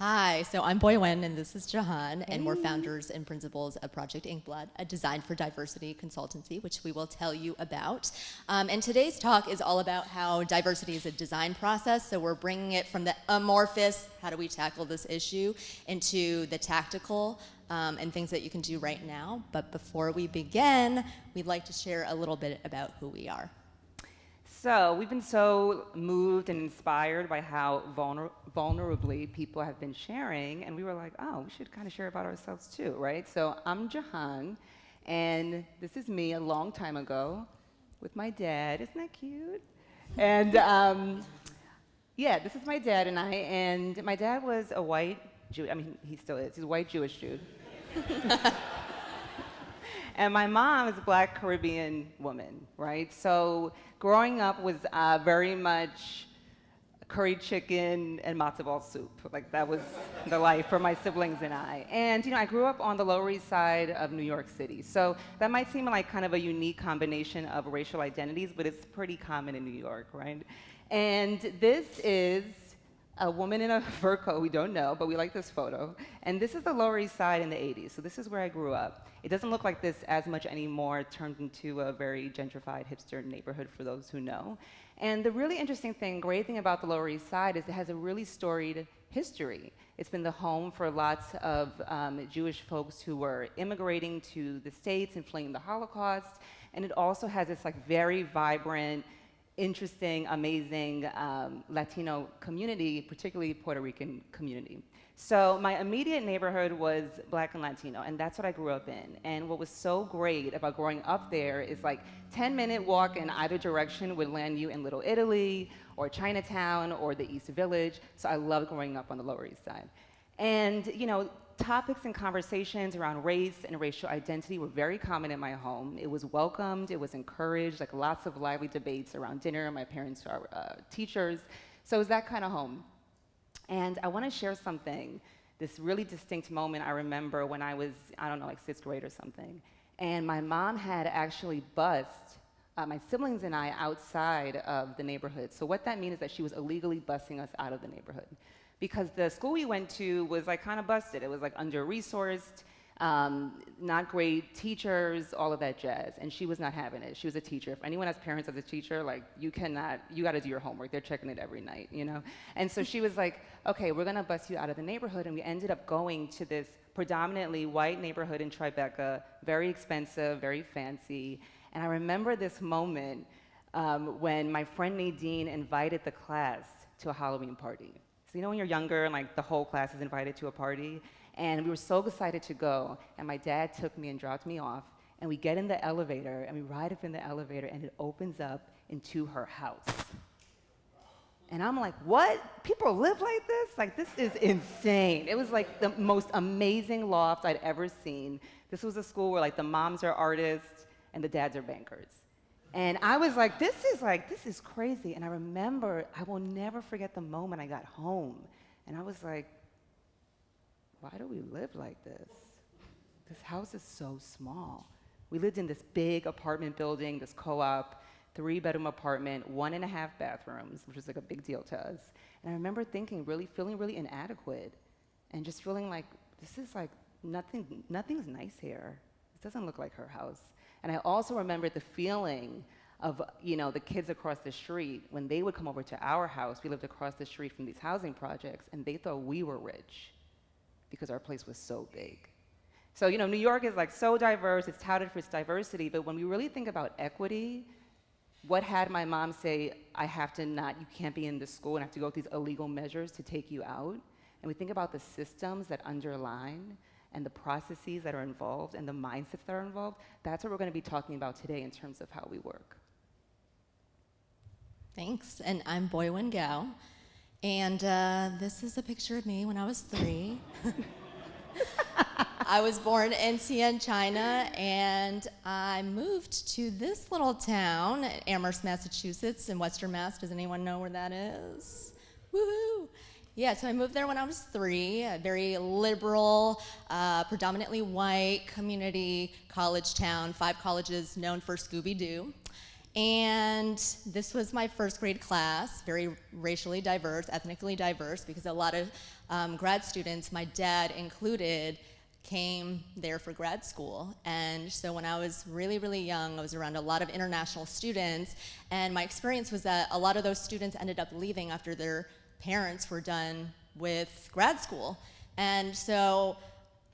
Hi, so I'm Boyuan and this is Jahan, and we're founders and principals of Project Inkblood, a design for diversity consultancy, which we will tell you about. And today's talk is all about how diversity is a design process, so we're bringing it from the amorphous, how do we tackle this issue, into the tactical and things that you can do right now. But before we begin, we'd like to share a little bit about who we are. So we've been so moved and inspired by how vulnerably people have been sharing, and we were like, oh, we should kind of share about ourselves too, right? So I'm Jahan, and this is me a long time ago with my dad. Isn't that cute? And yeah, this is my dad and I, and my dad was a white Jew. I mean, he still is. He's a white Jewish dude. And my mom is a Black Caribbean woman, right? So growing up was very much curry chicken and matzo ball soup. Like, that was the life for my siblings and I. And, you know, I grew up on the Lower East Side of New York City. So that might seem like kind of a unique combination of racial identities, but it's pretty common in New York, right? And this is a woman in a fur coat we don't know, but we like this photo. And this is the Lower East Side in the 80s. So this is where I grew up. It doesn't look like this as much anymore. It turned into a very gentrified hipster neighborhood for those who know. And the really interesting thing, great thing about the Lower East Side is it has a really storied history. It's been the home for lots of Jewish folks who were immigrating to the States and fleeing the Holocaust. And it also has this like very vibrant, interesting, amazing Latino community, particularly Puerto Rican community. So my immediate neighborhood was Black and Latino, and that's what I grew up in. And what was so great about growing up there is like 10-minute walk in either direction would land you in Little Italy or Chinatown or the East Village. So I loved growing up on the Lower East Side. And you know, topics and conversations around race and racial identity were very common in my home. It was welcomed, it was encouraged, like lots of lively debates around dinner. My parents are teachers, so it was that kind of home. And I want to share something, this really distinct moment I remember when I was, I don't know, like 6th grade or something. And my mom had actually bussed my siblings and I outside of the neighborhood. So what that means is that she was illegally busing us out of the neighborhood, because the school we went to was like kind of busted. It was like under-resourced, not great teachers, all of that jazz. And she was not having it. She was a teacher. If anyone has parents as a teacher, like you gotta do your homework. They're checking it every night, you know? And so she was like, okay, we're gonna bust you out of the neighborhood. And we ended up going to this predominantly white neighborhood in Tribeca, very expensive, very fancy. And I remember this moment when my friend Nadine invited the class to a Halloween party. So you know when you're younger and like the whole class is invited to a party? And we were so excited to go, and my dad took me and dropped me off, and we get in the elevator, and we ride up in the elevator, and it opens up into her house. And I'm like, what? People live like this? Like, this is insane. It was like the most amazing loft I'd ever seen. This was a school where like the moms are artists and the dads are bankers. And I was like, this is crazy. And I remember, I will never forget the moment I got home. And I was like, why do we live like this? This house is so small. We lived in this big apartment building, this co-op, 3-bedroom apartment, 1.5 bathrooms, which was like a big deal to us. And I remember thinking, feeling really inadequate, and just feeling like, this is like, nothing's nice here. This doesn't look like her house. And I also remember the feeling of, you know, the kids across the street, when they would come over to our house. We lived across the street from these housing projects, and they thought we were rich because our place was so big. So, you know, New York is like so diverse, it's touted for its diversity, but when we really think about equity, what had my mom say, you can't be in this school, and I have to go through these illegal measures to take you out? And we think about the systems that underline and the processes that are involved and the mindsets that are involved. That's what we're gonna be talking about today in terms of how we work. Thanks, and I'm Boyuan Gao. And this is a picture of me when I was 3. I was born in Xi'an, China, and I moved to this little town, Amherst, Massachusetts, in Western Mass. Does anyone know where that is? Woohoo! Yeah, so I moved there when I was 3, a very liberal, predominantly white community college town, 5 colleges known for Scooby-Doo. And this was my first grade class, very racially diverse, ethnically diverse, because a lot of grad students, my dad included, came there for grad school. And so when I was really, really young, I was around a lot of international students, and my experience was that a lot of those students ended up leaving after their parents were done with grad school. And so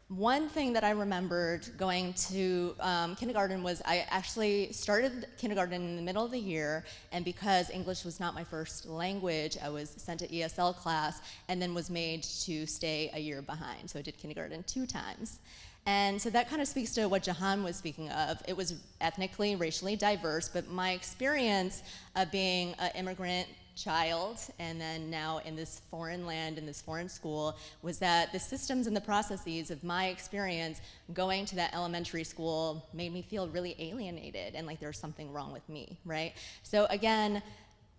one thing that I remembered going to kindergarten was I actually started kindergarten in the middle of the year, and because English was not my first language, I was sent to ESL class and then was made to stay a year behind. So I did kindergarten 2 times. And so that kind of speaks to what Jahan was speaking of. It was ethnically, racially diverse, but my experience of being an immigrant child and then now in this foreign land, in this foreign school, was that the systems and the processes of my experience going to that elementary school made me feel really alienated and like there's something wrong with me, right? So again,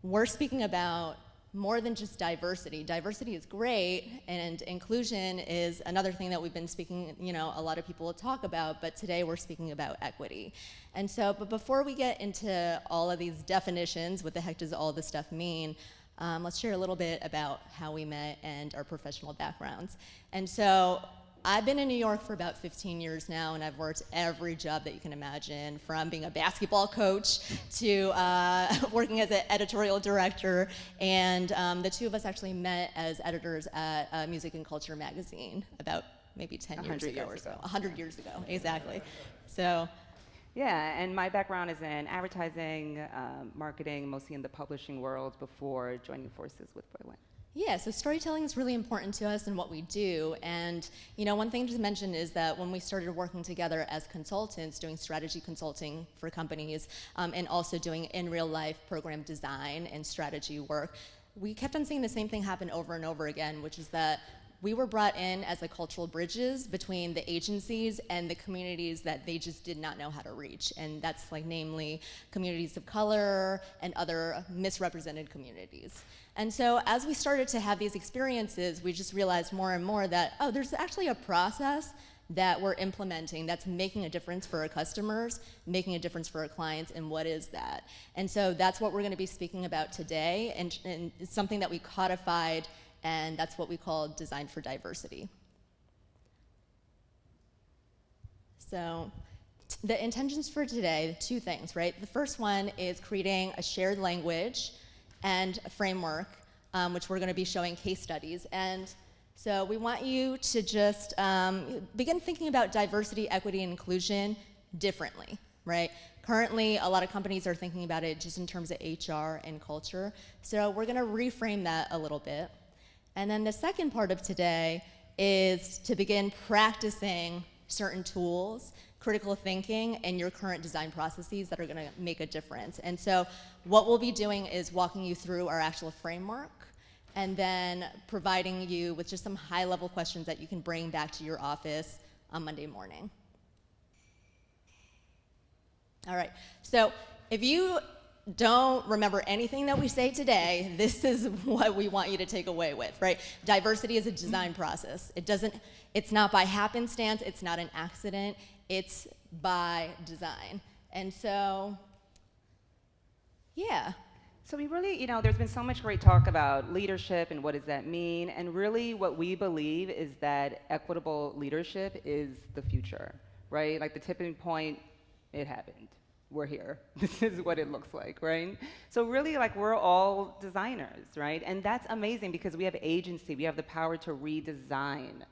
we're speaking about more than just diversity. Diversity is great, and inclusion is another thing that we've been speaking, a lot of people will talk about, but today we're speaking about equity. And so, but before we get into all of these definitions, what the heck does all this stuff mean, let's share a little bit about how we met and our professional backgrounds. And so, I've been in New York for about 15 years now, and I've worked every job that you can imagine, from being a basketball coach to working as an editorial director. And the two of us actually met as editors at Music and Culture magazine about maybe 10 years ago or so. 100 years ago, exactly. So. Yeah, and my background is in advertising, marketing, mostly in the publishing world before joining forces with Boyuan. Yeah, so storytelling is really important to us in what we do. And one thing to mention is that when we started working together as consultants, doing strategy consulting for companies, and also doing in real life program design and strategy work, we kept on seeing the same thing happen over and over again, which is that we were brought in as the cultural bridges between the agencies and the communities that they just did not know how to reach. And that's like namely communities of color and other misrepresented communities. And so as we started to have these experiences, we just realized more and more that, oh, there's actually a process that we're implementing that's making a difference for our customers, making a difference for our clients, and what is that? And so that's what we're gonna be speaking about today, and it's something that we codified, and that's what we call design for diversity. So the intentions for today, 2 things, right? The first one is creating a shared language and a framework, which we're gonna be showing case studies. And so we want you to just begin thinking about diversity, equity, and inclusion differently, right? Currently, a lot of companies are thinking about it just in terms of HR and culture. So we're gonna reframe that a little bit. And then the second part of today is to begin practicing certain tools, critical thinking, and your current design processes that are gonna make a difference. And so what we'll be doing is walking you through our actual framework and then providing you with just some high-level questions that you can bring back to your office on Monday morning. All right, so if you don't remember anything that we say today, this is what we want you to take away with, right? Diversity is a design process. It's not by happenstance, it's not an accident, it's by design. And so, yeah. So we really, there's been so much great talk about leadership and what does that mean, and really what we believe is that equitable leadership is the future, right? Like the tipping point, it happened. We're here. This is what it looks like, right? So really, like, we're all designers, right? And that's amazing because we have agency. We have the power to redesign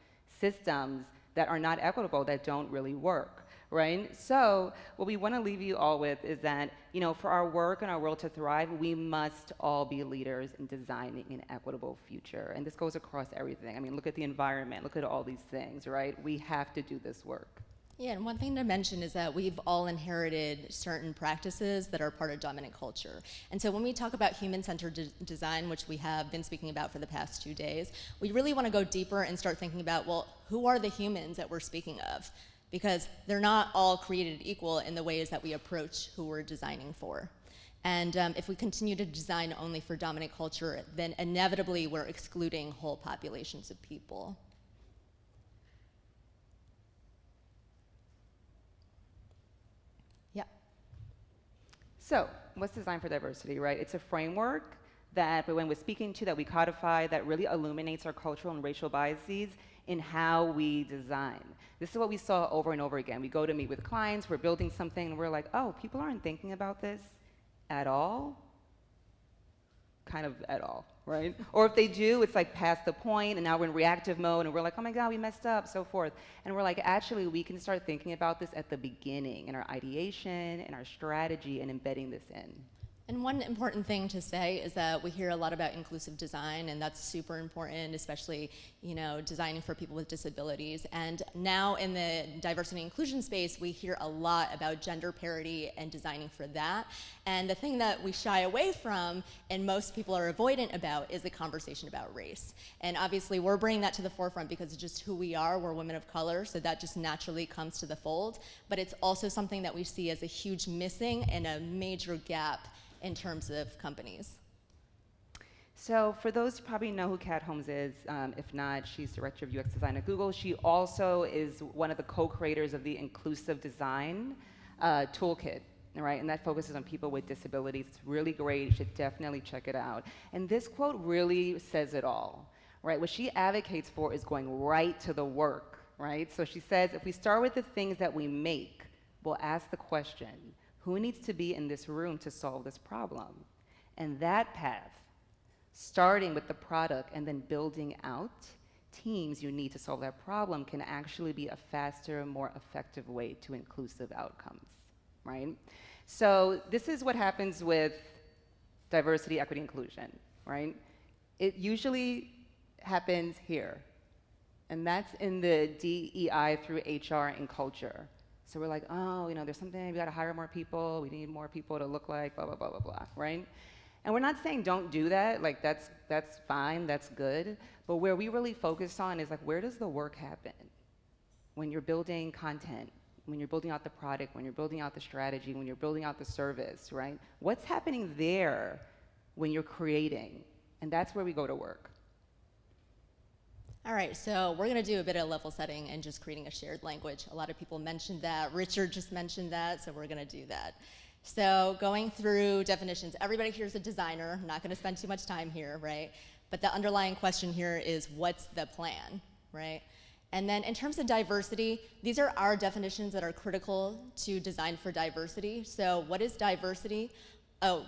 systems that are not equitable, that don't really work, right? So what we want to leave you all with is that, for our work and our world to thrive, we must all be leaders in designing an equitable future. And this goes across everything. I mean, look at the environment. Look at all these things, right? We have to do this work. Yeah, and one thing to mention is that we've all inherited certain practices that are part of dominant culture. And so when we talk about human-centered design, which we have been speaking about for the past 2 days, we really want to go deeper and start thinking about, well, who are the humans that we're speaking of? Because they're not all created equal in the ways that we approach who we're designing for. And if we continue to design only for dominant culture, then inevitably we're excluding whole populations of people. So what's Design for Diversity, right? It's a framework that when we're speaking to, that we codify, that really illuminates our cultural and racial biases in how we design. This is what we saw over and over again. We go to meet with clients, we're building something, and we're like, oh, people aren't thinking about this at all? Kind of at all, right? Or if they do, it's like past the point, and now we're in reactive mode, and we're like, oh my God, we messed up, so forth. And we're like, actually, we can start thinking about this at the beginning, in our ideation, in our strategy, and embedding this in. And one important thing to say is that we hear a lot about inclusive design, and that's super important, especially, designing for people with disabilities. And now in the diversity and inclusion space, we hear a lot about gender parity and designing for that. And the thing that we shy away from, and most people are avoidant about, is the conversation about race. And obviously, we're bringing that to the forefront because it's just who we are. We're women of color, so that just naturally comes to the fold. But it's also something that we see as a huge missing and a major gap in terms of companies. So for those who probably know who Kat Holmes is, if not, she's Director of UX Design at Google. She also is one of the co-creators of the Inclusive Design Toolkit, right? And that focuses on people with disabilities. It's really great. You should definitely check it out. And this quote really says it all, right? What she advocates for is going right to the work, right? So she says, if we start with the things that we make, we'll ask the question, who needs to be in this room to solve this problem? And that path, starting with the product and then building out teams you need to solve that problem, can actually be a faster, more effective way to inclusive outcomes, right? So this is what happens with diversity, equity, inclusion, right? It usually happens here, and that's in the DEI through HR and culture. So we're like, oh, there's something, we gotta hire more people, we need more people to look like, blah, blah, blah, blah, blah, right? And we're not saying don't do that, like that's fine, that's good, but where we really focus on is like, where does the work happen? When you're building content, when you're building out the product, when you're building out the strategy, when you're building out the service, right? What's happening there when you're creating? And that's where we go to work. All right, so we're gonna do a bit of level setting and just creating a shared language. A lot of people mentioned that. Richard just mentioned that, so we're gonna do that. So going through definitions, everybody here's a designer. I'm not gonna spend too much time here, right? But the underlying question here is, what's the plan, right? And then in terms of diversity, these are our definitions that are critical to design for diversity. So what is diversity?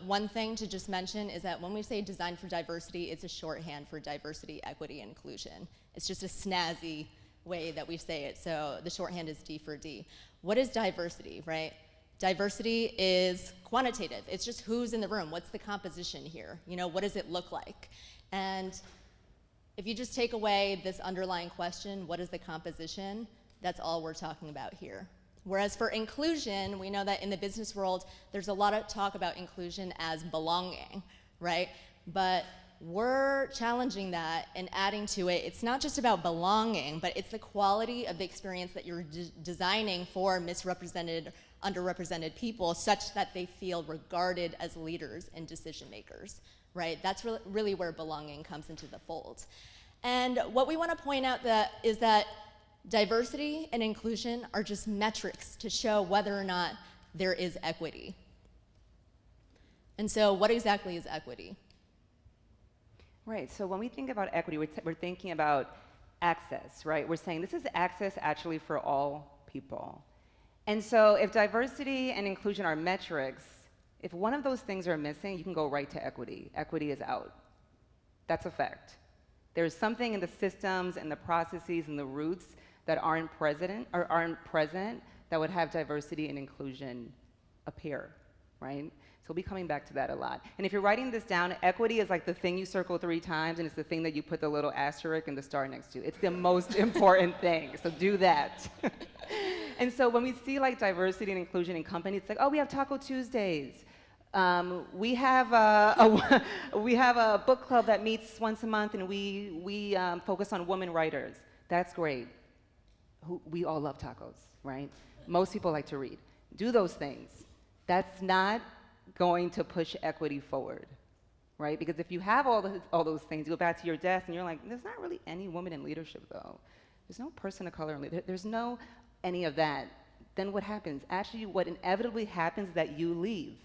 One thing to just mention is that when we say design for diversity, it's a shorthand for diversity, equity, and inclusion. It's just a snazzy way that we say it. So the shorthand is D4D. What is diversity, right? Diversity is quantitative. It's just who's in the room. What's the composition here? What does it look like? And if you just take away this underlying question, what is the composition? That's all we're talking about here. Whereas for inclusion, we know that in the business world, there's a lot of talk about inclusion as belonging, right? But we're challenging that and adding to it. It's not just about belonging, but it's the quality of the experience that you're designing for misrepresented, underrepresented people, such that they feel regarded as leaders and decision makers, right? That's really where belonging comes into the fold. And what we want to point out is that diversity and inclusion are just metrics to show whether or not there is equity. And so what exactly is equity? Right, so when we think about equity, we're thinking about access, right? We're saying this is access actually for all people. And so if diversity and inclusion are metrics, if one of those things are missing, you can go right to equity. Equity is out. That's a fact. There's something in the systems and the processes and the roots that aren't present that would have diversity and inclusion appear, right? So we'll be coming back to that a lot. And if you're writing this down, equity is like the thing you circle 3 times, and it's the thing that you put the little asterisk and the star next to. It's the most important thing, so do that. And so when we see like diversity and inclusion in companies, it's like, oh, we have Taco Tuesdays. We have a book club that meets once a month, and we focus on women writers. That's great. We all love tacos, right? Most people like to read. Do those things. That's not going to push equity forward, right? Because if you have all those things, you go back to your desk and you're like, there's not really any woman in leadership though. There's no person of color in leadership. There's no any of that. Then what happens? Actually, what inevitably happens is that you leave,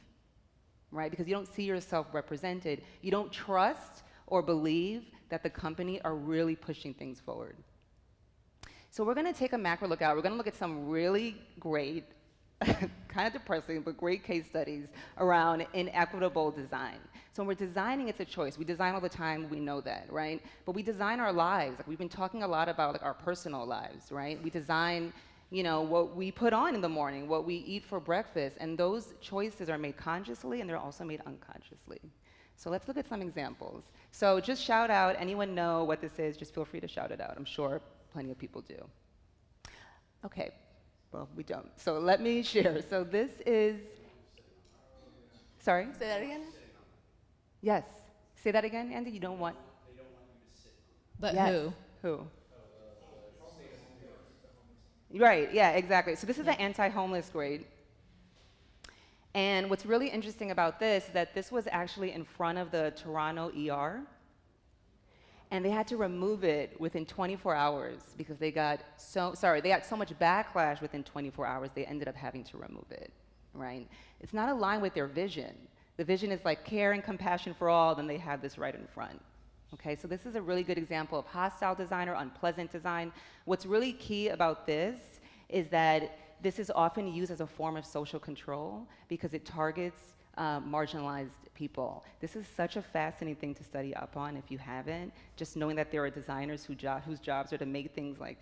right? Because you don't see yourself represented. You don't trust or believe that the company are really pushing things forward. So we're gonna take a macro look out. We're gonna look at some really great, kind of depressing, but great case studies around inequitable design. So when we're designing, it's a choice. We design all the time, we know that, right? But we design our lives. Like, we've been talking a lot about, like, our personal lives, right? We design, you know, what we put on in the morning, what we eat for breakfast, and those choices are made consciously and they're also made unconsciously. So let's look at some examples. So just shout out, anyone know what this is, just feel free to shout it out. I'm sure plenty of people do. Okay, well, we don't. So let me share. So this is, sorry? Say that again? Yes. Say that again, Andy? You don't want? They don't want you to sit. But yes. who? Who? Right, yeah, exactly. So this is the anti-homeless grade. And what's really interesting about this is that this was actually in front of the Toronto ER. And they had to remove it within 24 hours because they got so much backlash within 24 hours, they ended up having to remove it, right? It's not aligned with their vision. The vision is like care and compassion for all, then they have this right in front. Okay, so this is a really good example of hostile design or unpleasant design. What's really key about this is that this is often used as a form of social control because it targets marginalized people. This is such a fascinating thing to study up on if you haven't, just knowing that there are designers whose jobs are to make things like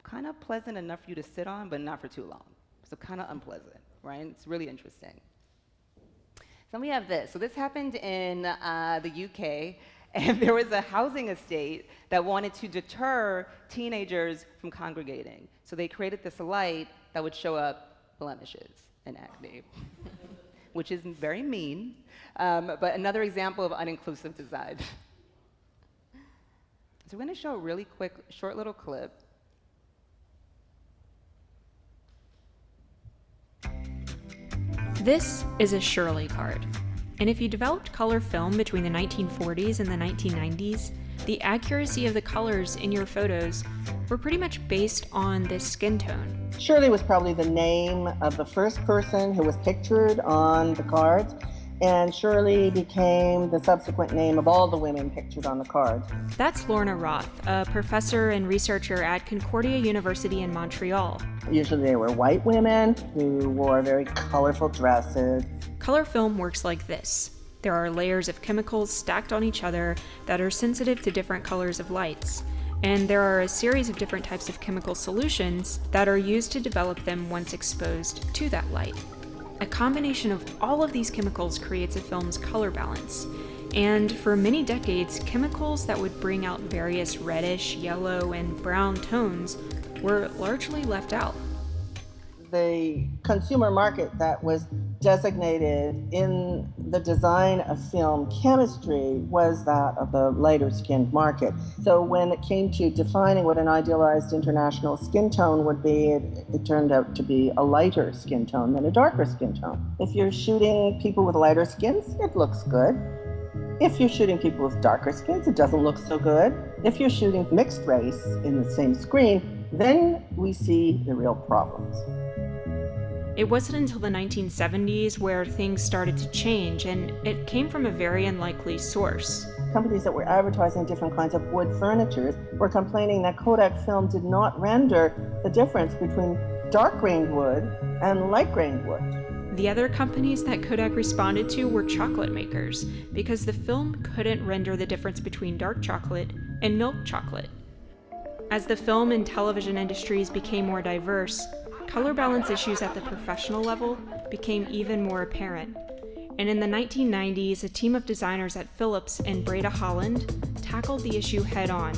kind of pleasant enough for you to sit on, but not for too long. So kind of unpleasant, right? It's really interesting. Then we have this. So this happened in the UK, and there was a housing estate that wanted to deter teenagers from congregating. So they created this light that would show up blemishes and acne, which is very mean, but another example of uninclusive design. So we're gonna show a really quick, short little clip. This is a Shirley card. And if you developed color film between the 1940s and the 1990s, the accuracy of the colors in your photos were pretty much based on this skin tone. Shirley was probably the name of the first person who was pictured on the cards, and Shirley became the subsequent name of all the women pictured on the cards. That's Lorna Roth, a professor and researcher at Concordia University in Montreal. Usually they were white women who wore very colorful dresses. Color film works like this. There are layers of chemicals stacked on each other that are sensitive to different colors of lights. And there are a series of different types of chemical solutions that are used to develop them once exposed to that light. A combination of all of these chemicals creates a film's color balance. And for many decades, chemicals that would bring out various reddish, yellow, and brown tones were largely left out. The consumer market that was designated in the design of film chemistry was that of the lighter skinned market. So when it came to defining what an idealized international skin tone would be, it turned out to be a lighter skin tone than a darker skin tone. If you're shooting people with lighter skins, it looks good. If you're shooting people with darker skins, it doesn't look so good. If you're shooting mixed race in the same screen, then we see the real problems. It wasn't until the 1970s where things started to change, and it came from a very unlikely source. Companies that were advertising different kinds of wood furniture were complaining that Kodak film did not render the difference between dark-grained wood and light-grained wood. The other companies that Kodak responded to were chocolate makers, because the film couldn't render the difference between dark chocolate and milk chocolate. As the film and television industries became more diverse, color balance issues at the professional level became even more apparent. And in the 1990s, a team of designers at Philips and Breda Holland tackled the issue head-on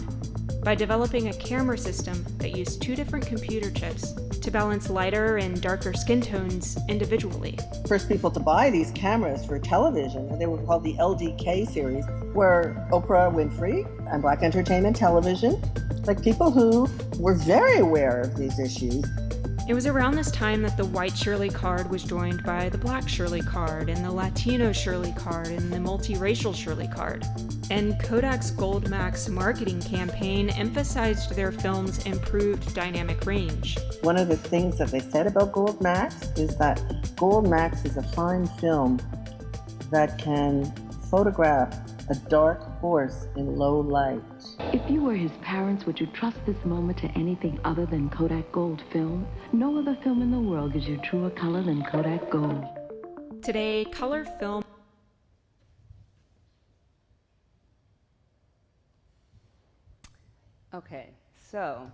by developing a camera system that used two different computer chips to balance lighter and darker skin tones individually. First people to buy these cameras for television, they were called the LDK series, were Oprah Winfrey and Black Entertainment Television, like people who were very aware of these issues. It was around this time that the white Shirley card was joined by the black Shirley card and the Latino Shirley card and the multiracial Shirley card. And Kodak's Gold Max marketing campaign emphasized their film's improved dynamic range. One of the things that they said about Gold Max is that Gold Max is a fine film that can photograph a dark horse in low light. If you were his parents, would you trust this moment to anything other than Kodak Gold film? No other film in the world gives you truer color than Kodak Gold. Today, color film. Okay, so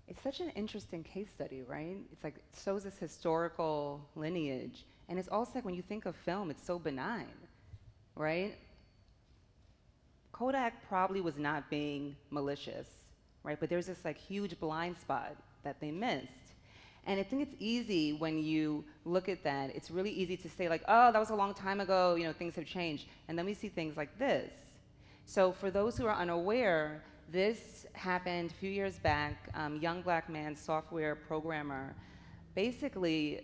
it's such an interesting case study, right? It's like, it shows this historical lineage, and it's also like when you think of film, it's so benign, right? Kodak probably was not being malicious, right? But there's this like huge blind spot that they missed. And I think it's easy when you look at that, it's really easy to say like, oh, that was a long time ago, things have changed. And then we see things like this. So for those who are unaware, this happened a few years back. Young black man, software programmer, basically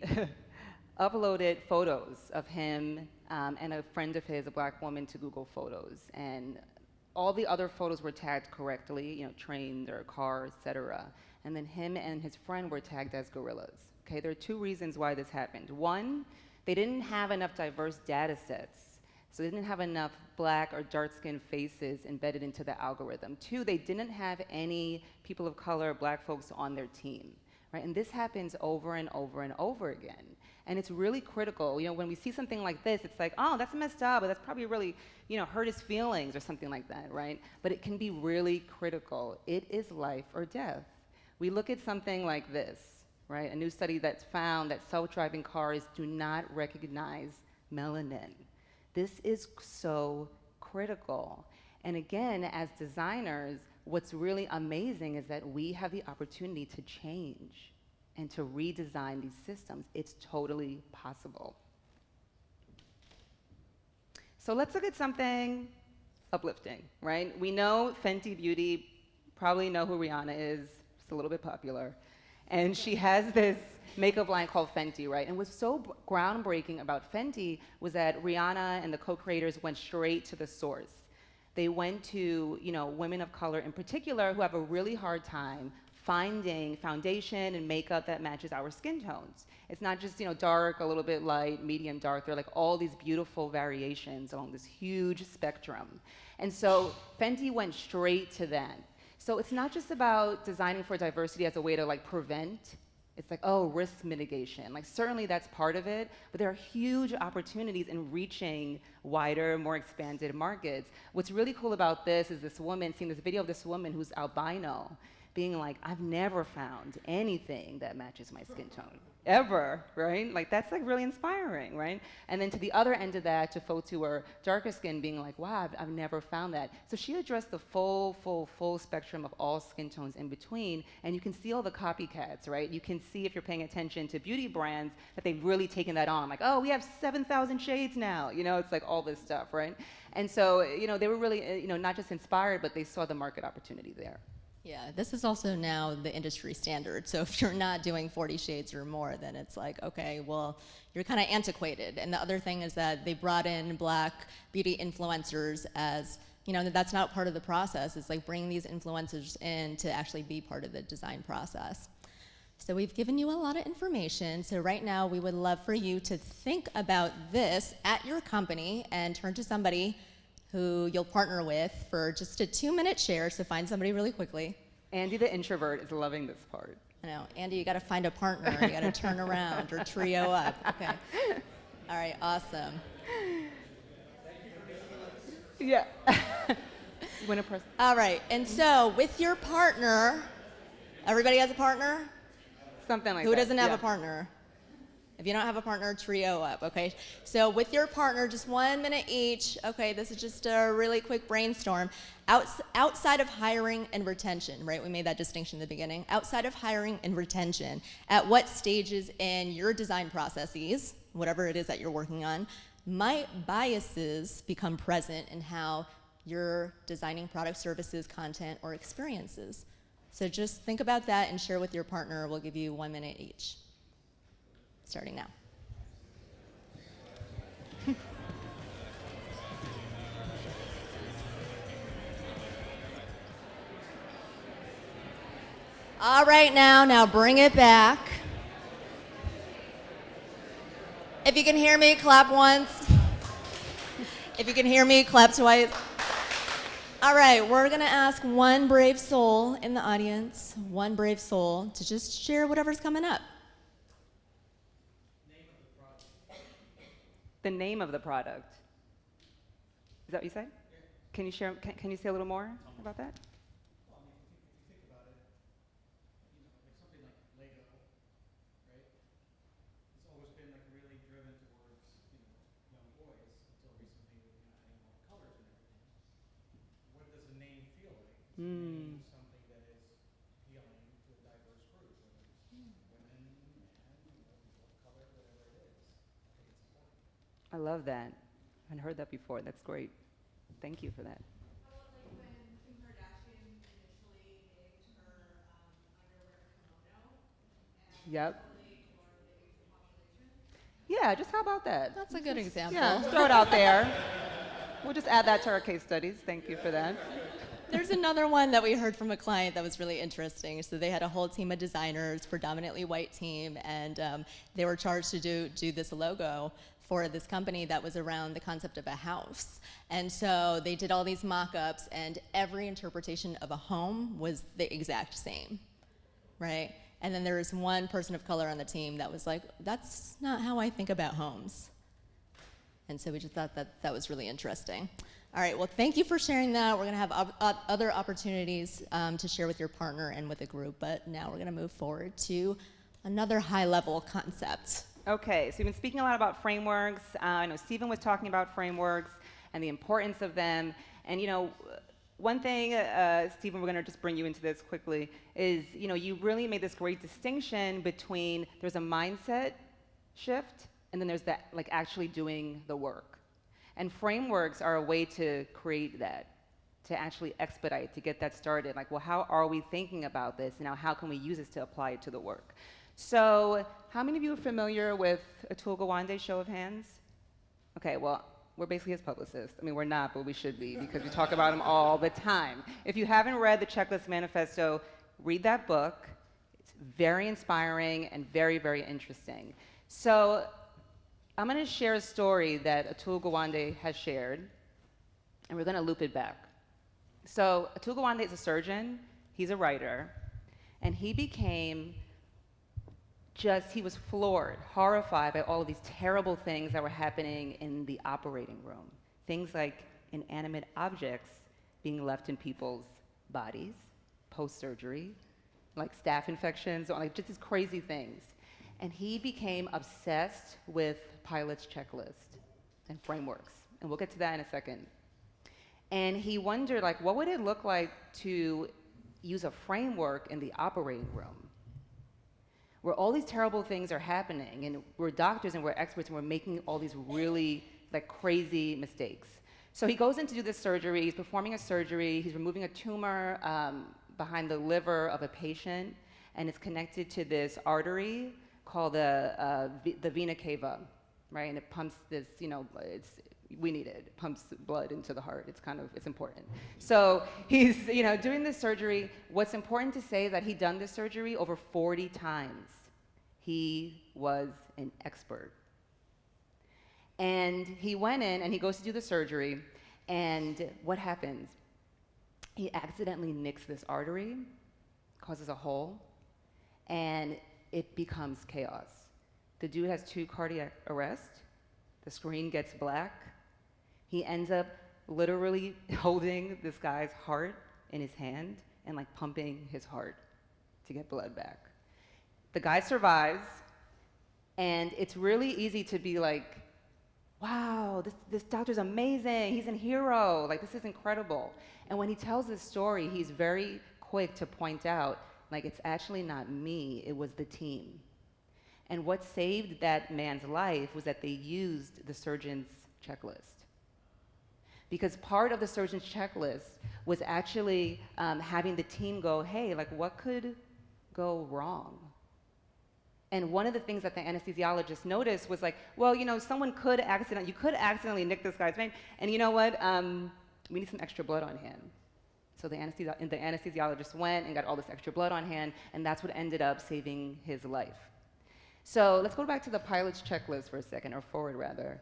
uploaded photos of him and a friend of his, a black woman, to Google Photos. And all the other photos were tagged correctly, train, their car, etc. And then him and his friend were tagged as gorillas. Okay, there are two reasons why this happened. One, they didn't have enough diverse data sets. So they didn't have enough black or dark-skinned faces embedded into the algorithm. Two, they didn't have any people of color, black folks on their team, right? And this happens over and over and over again. And it's really critical. When we see something like this, it's like, oh, that's messed up, but that's probably really, hurt his feelings or something like that, right? But it can be really critical. It is life or death. We look at something like this, right? A new study that's found that self-driving cars do not recognize melanin. This is so critical. And again, as designers, what's really amazing is that we have the opportunity to change and to redesign these systems. It's totally possible. So let's look at something uplifting, right? We know Fenty Beauty, probably know who Rihanna is, it's a little bit popular. And she has this makeup line called Fenty, right? And what's so groundbreaking about Fenty was that Rihanna and the co-creators went straight to the source. They went to, women of color in particular who have a really hard time finding foundation and makeup that matches our skin tones. It's not just, dark, a little bit light, medium dark. There are like all these beautiful variations along this huge spectrum. And so Fenty went straight to that. So it's not just about designing for diversity as a way to like prevent. It's like, oh, risk mitigation. Like certainly that's part of it, but there are huge opportunities in reaching wider, more expanded markets. What's really cool about this is this woman, seeing this video of this woman who's albino, being like, I've never found anything that matches my skin tone, ever, right? Like that's like really inspiring, right? And then to the other end of that, to folks who are darker skinned being like, wow, I've never found that. So she addressed the full spectrum of all skin tones in between, and you can see all the copycats, right? You can see if you're paying attention to beauty brands that they've really taken that on, like, oh, we have 7,000 shades now, it's like all this stuff, right? And so, they were really, not just inspired, but they saw the market opportunity there. Yeah, this is also now the industry standard. So if you're not doing 40 shades or more, then it's like, okay, well, you're kind of antiquated. And the other thing is that they brought in black beauty influencers as, that's not part of the process. It's like bringing these influencers in to actually be part of the design process. So we've given you a lot of information. So right now we would love for you to think about this at your company and turn to somebody who you'll partner with for just a 2-minute share, so find somebody really quickly. Andy the introvert is loving this part. I know, Andy, you gotta find a partner, you gotta turn around or trio up, okay. All right, awesome. Yeah. Win a person. All right, and so with your partner, everybody has a partner? Something like Who that. doesn't have a partner? If you don't have a partner, trio up, okay? So with your partner, just 1 minute each. Okay, this is just a really quick brainstorm. Outside of hiring and retention, right? We made that distinction in the beginning. Outside of hiring and retention, at what stages in your design processes, whatever it is that you're working on, might biases become present in how you're designing products, services, content, or experiences? So just think about that and share with your partner. We'll give you 1 minute each. Starting now. All right, now bring it back. If you can hear me, clap once. If you can hear me, clap twice. All right, we're gonna ask one brave soul in the audience, one brave soul, to just share whatever's coming up. The name of the product. Is that what you said? Yeah. Can you share? Can you say a little more about that? Well, I mean, if you think about it, you know, like something like Lego, right? It's always been like really driven towards, you know, young boys until recently with, you know, adding more colors and everything. What does the name feel like? Is the name something that is appealing to a diverse group, whether it's women, men, you know, people of color, whatever it is? I think it's important. I love that. I hadn't heard that before. That's great. Thank you for that. How about like when Kim Kardashian initially named her underwear kimono and Yep. totally ignored the Asian population? Yeah, just how about that? That's a good example. Yeah, throw it out there. We'll just add that to our case studies. Thank you for that. There's another one that we heard from a client that was really interesting. So they had a whole team of designers, predominantly white team, and they were charged to do this logo for this company that was around the concept of a house. And so they did all these mock-ups, and every interpretation of a home was the exact same, right? And then there was one person of color on the team that was like, that's not how I think about homes. And so we just thought that was really interesting. All right, well, thank you for sharing that. We're gonna have other opportunities to share with your partner and with a group, but now we're gonna move forward to another high-level concept. Okay, so we've been speaking a lot about frameworks. I know Stephen was talking about frameworks and the importance of them. And you know, one thing, Stephen, we're gonna just bring you into this quickly, is you know, you really made this great distinction between there's a mindset shift and then there's that like actually doing the work. And frameworks are a way to create that, to actually expedite, to get that started. Like, well, how are we thinking about this? Now, how can we use this to apply it to the work? So, how many of you are familiar with Atul Gawande, show of hands? Okay, well, we're basically his publicist. I mean, we're not, but we should be, because we talk about him all the time. If you haven't read the Checklist Manifesto, read that book. It's very inspiring and very, very interesting. So, I'm gonna share a story that Atul Gawande has shared, and we're gonna loop it back. So, Atul Gawande is a surgeon, he's a writer, and he became he was floored, horrified by all of these terrible things that were happening in the operating room. Things like inanimate objects being left in people's bodies post-surgery, like staph infections, or like just these crazy things. And he became obsessed with pilot's checklist and frameworks. And we'll get to that in a second. And he wondered, like, what would it look like to use a framework in the operating room, where all these terrible things are happening, and we're doctors and we're experts and we're making all these really like crazy mistakes. So he goes in to do this surgery, he's performing a surgery, he's removing a tumor behind the liver of a patient, and it's connected to this artery called the vena cava, right? And it pumps this, you know, we need it. It pumps blood into the heart. It's important. So he's, you know, doing this surgery. What's important to say is that he'd done this surgery over 40 times. He was an expert. And he went in and he goes to do the surgery, and what happens? He accidentally nicks this artery, causes a hole, and it becomes chaos. The dude has 2 cardiac arrests. The screen gets black. He ends up literally holding this guy's heart in his hand and like pumping his heart to get blood back. The guy survives, and it's really easy to be like, wow, this doctor's amazing, he's a hero, like this is incredible. And when he tells this story, he's very quick to point out, like, it's actually not me, it was the team. And what saved that man's life was that they used the surgeon's checklist. Because part of the surgeon's checklist was actually having the team go, hey, like, what could go wrong? And one of the things that the anesthesiologist noticed was like, well, you know, you could accidentally nick this guy's vein, and you know what, we need some extra blood on hand. So the anesthesiologist went and got all this extra blood on hand, and that's what ended up saving his life. So let's go back to the pilot's checklist for a second, or forward rather.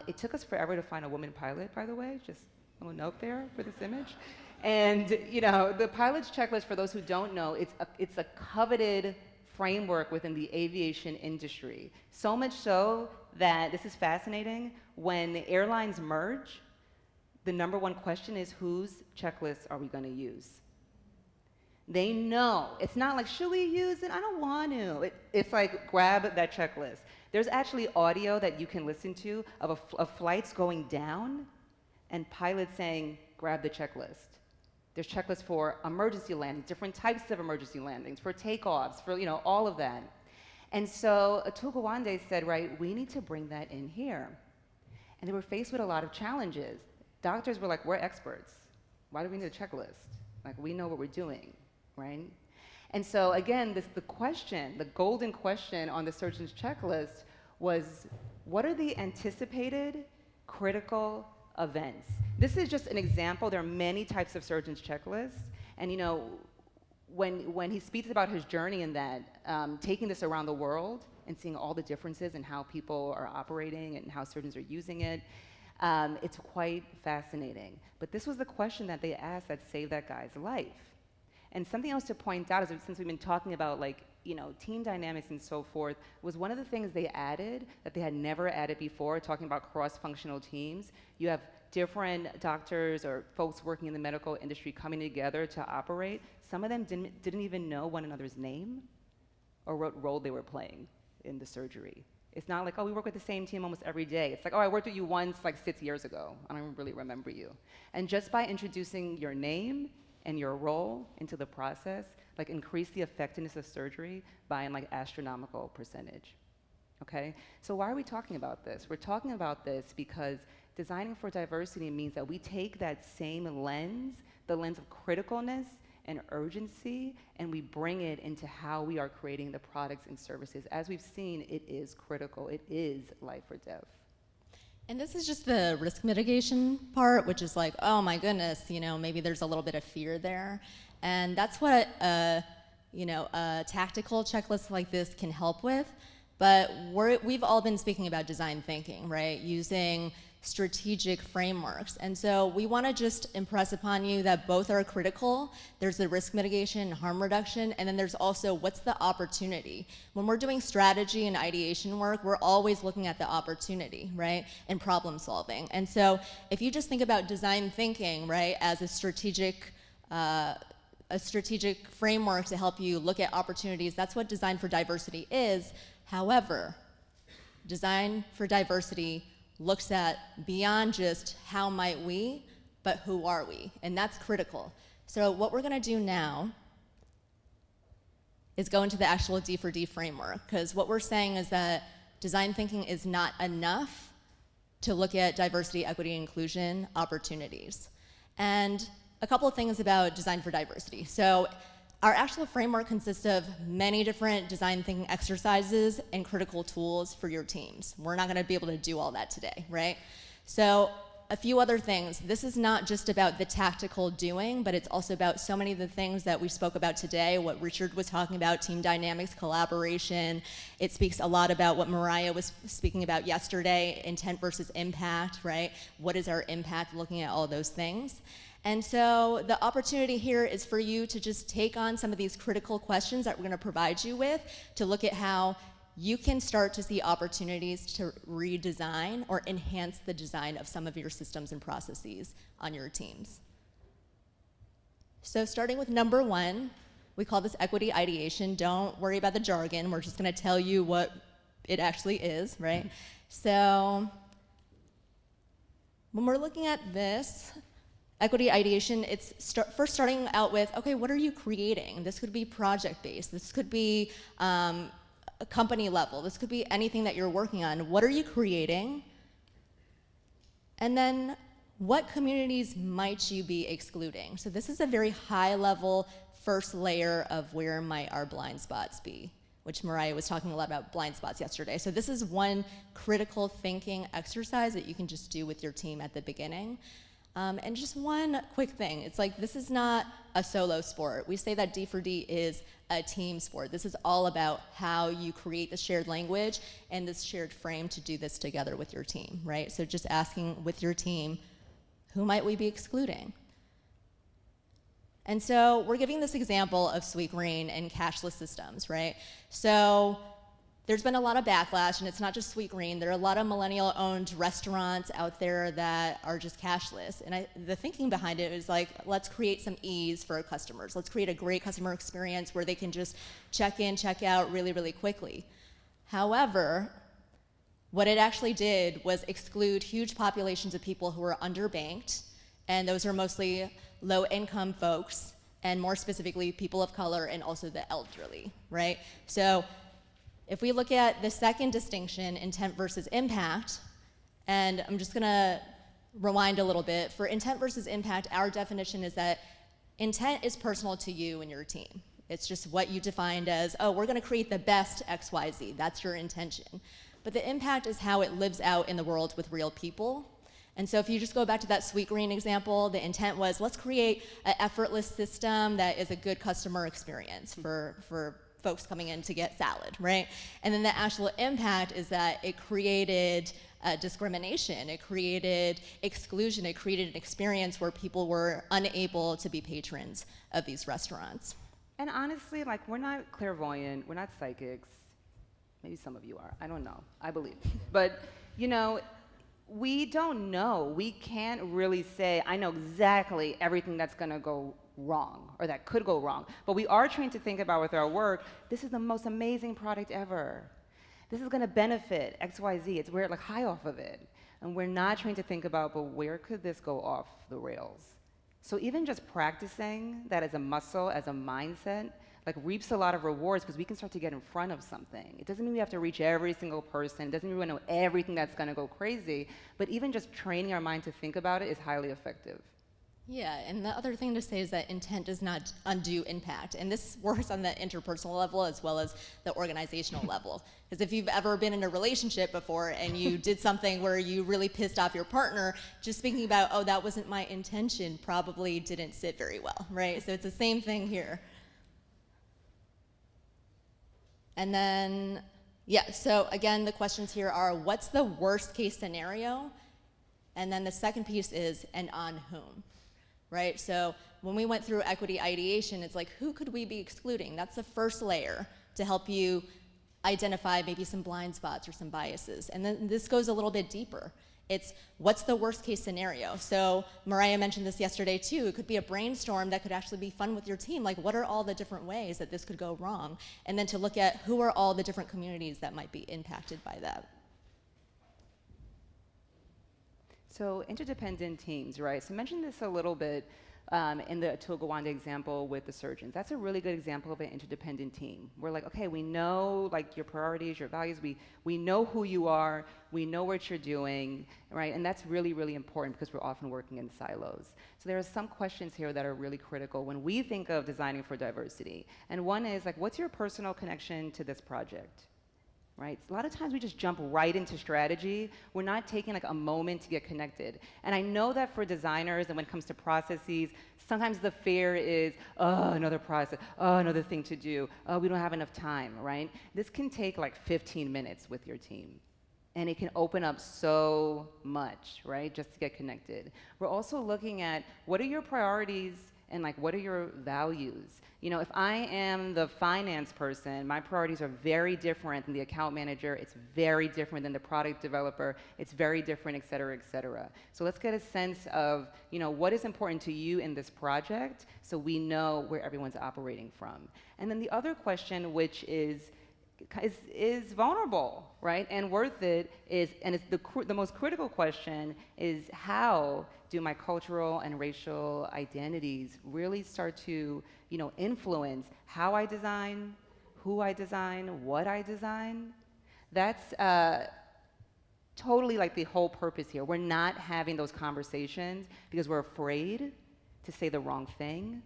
It took us forever to find a woman pilot, by the way, just a little note there for this image. And you know, the pilot's checklist, for those who don't know, it's a coveted framework within the aviation industry. So much so that, this is fascinating, when the airlines merge, the number one question is, whose checklist are we going to use? They know. It's not like, should we use it? I don't want to. It's like, grab that checklist. There's actually audio that you can listen to of flights going down and pilots saying, grab the checklist. There's checklists for emergency landings, different types of emergency landings, for takeoffs, for all of that. And so Tugawande said, right, we need to bring that in here. And they were faced with a lot of challenges. Doctors were like, we're experts. Why do we need a checklist? Like, we know what we're doing, right? And so again, the golden question on the surgeon's checklist was, what are the anticipated critical events? This is just an example. There are many types of surgeon's checklists. And when he speaks about his journey in that, taking this around the world and seeing all the differences in how people are operating and how surgeons are using it, it's quite fascinating. But this was the question that they asked that saved that guy's life. And something else to point out is that, since we've been talking about team dynamics and so forth, was one of the things they added that they had never added before, talking about cross-functional teams. You have different doctors or folks working in the medical industry coming together to operate. Some of them didn't even know one another's name or what role they were playing in the surgery. It's not like, oh, we work with the same team almost every day. It's like, oh, I worked with you once like 6 years ago. I don't really remember you. And just by introducing your name and your role into the process, increase the effectiveness of surgery by an astronomical percentage. Okay? So why are we talking about this? We're talking about this because designing for diversity means that we take that same lens, the lens of criticalness and urgency, and we bring it into how we are creating the products and services. As we've seen, it is critical. It is life or death. And this is just the risk mitigation part, which is like, oh my goodness, maybe there's a little bit of fear there. And that's what a tactical checklist like this can help with. But we've all been speaking about design thinking, right? Using strategic frameworks. And so we want to just impress upon you that both are critical. There's the risk mitigation and harm reduction, and then there's also what's the opportunity. When we're doing strategy and ideation work, we're always looking at the opportunity, right? And problem solving. And so if you just think about design thinking, right, as a strategic framework to help you look at opportunities, that's what design for diversity is. However, design for diversity looks at beyond just how might we, but who are we? And that's critical. So what we're gonna do now is go into the actual D4D framework, because what we're saying is that design thinking is not enough to look at diversity, equity, and inclusion opportunities. And a couple of things about design for diversity. So our actual framework consists of many different design thinking exercises and critical tools for your teams. We're not gonna be able to do all that today, right? So a few other things. This is not just about the tactical doing, but it's also about so many of the things that we spoke about today, what Richard was talking about, team dynamics, collaboration. It speaks a lot about what Mariah was speaking about yesterday, intent versus impact, right? What is our impact, looking at all those things. And so the opportunity here is for you to just take on some of these critical questions that we're gonna provide you with to look at how you can start to see opportunities to redesign or enhance the design of some of your systems and processes on your teams. So starting with number one, we call this equity ideation. Don't worry about the jargon. We're just gonna tell you what it actually is, right? So when we're looking at this, equity ideation, it's first starting out with, okay, what are you creating? This could be project-based. This could be a company level. This could be anything that you're working on. What are you creating? And then what communities might you be excluding? So this is a very high-level first layer of where might our blind spots be, which Mariah was talking a lot about blind spots yesterday. So this is one critical thinking exercise that you can just do with your team at the beginning. And just one quick thing, it's like this is not a solo sport. We say that D4D is a team sport. This is all about how you create the shared language and this shared frame to do this together with your team, right? So just asking with your team, who might we be excluding? And so we're giving this example of Sweet Green and cashless systems, right? So there's been a lot of backlash, and it's not just Sweet Green. There are a lot of millennial-owned restaurants out there that are just cashless. And the thinking behind it is like, let's create some ease for our customers. Let's create a great customer experience where they can just check in, check out really, really quickly. However, what it actually did was exclude huge populations of people who were underbanked, and those are mostly low-income folks, and more specifically, people of color and also the elderly, right? So if we look at the second distinction, intent versus impact, and I'm just gonna rewind a little bit. For intent versus impact, our definition is that intent is personal to you and your team. It's just what you defined as, oh, we're gonna create the best XYZ, that's your intention. But the impact is how it lives out in the world with real people. And so if you just go back to that Sweet Green example, the intent was, let's create an effortless system that is a good customer experience for folks coming in to get salad, right? And then the actual impact is that it created discrimination, it created exclusion, it created an experience where people were unable to be patrons of these restaurants. And honestly, like, we're not clairvoyant, we're not psychics. Maybe some of you are, I don't know, I believe. But, you know, we don't know. We can't really say, I know exactly everything that's gonna go wrong, or that could go wrong. But we are trained to think about with our work, this is the most amazing product ever. This is gonna benefit XYZ, it's we're like high off of it. And we're not trained to think about, but where could this go off the rails? So even just practicing that as a muscle, as a mindset, like reaps a lot of rewards because we can start to get in front of something. It doesn't mean we have to reach every single person. It doesn't mean we know everything that's gonna go crazy, but even just training our mind to think about it is highly effective. Yeah, and the other thing to say is that intent does not undo impact. And this works on the interpersonal level as well as the organizational level. Because if you've ever been in a relationship before and you did something where you really pissed off your partner, just thinking about, oh, that wasn't my intention, probably didn't sit very well, right? So it's the same thing here. And then, yeah, so again, the questions here are, what's the worst case scenario? And then the second piece is, and on whom? Right? So when we went through equity ideation, it's like, who could we be excluding? That's the first layer to help you identify maybe some blind spots or some biases. And then this goes a little bit deeper. It's what's the worst case scenario? So Mariah mentioned this yesterday too. It could be a brainstorm that could actually be fun with your team. Like, what are all the different ways that this could go wrong? And then to look at who are all the different communities that might be impacted by that. So interdependent teams, right? So I mentioned this a little bit in the Atul Gawande example with the surgeons. That's a really good example of an interdependent team. We're like, okay, we know like your priorities, your values, we know who you are, we know what you're doing, right? And that's really, really important because we're often working in silos. So there are some questions here that are really critical when we think of designing for diversity. And one is like, what's your personal connection to this project? Right? A lot of times we just jump right into strategy. We're not taking like a moment to get connected. And I know that for designers and when it comes to processes, sometimes the fear is, oh, another process, oh, another thing to do, oh, we don't have enough time, right? This can take like 15 minutes with your team. And it can open up so much, right? Just to get connected. We're also looking at what are your priorities and like what are your values? You know, if I am the finance person, my priorities are very different than the account manager, it's very different than the product developer, it's very different, et cetera, et cetera. So let's get a sense of, you know, what is important to you in this project so we know where everyone's operating from. And then the other question, which is vulnerable, right, and worth it, is, and it's the most critical question is, how do my cultural and racial identities really start to, you know, influence how I design, who I design, what I design? That's totally like the whole purpose here. We're not having those conversations because we're afraid to say the wrong thing.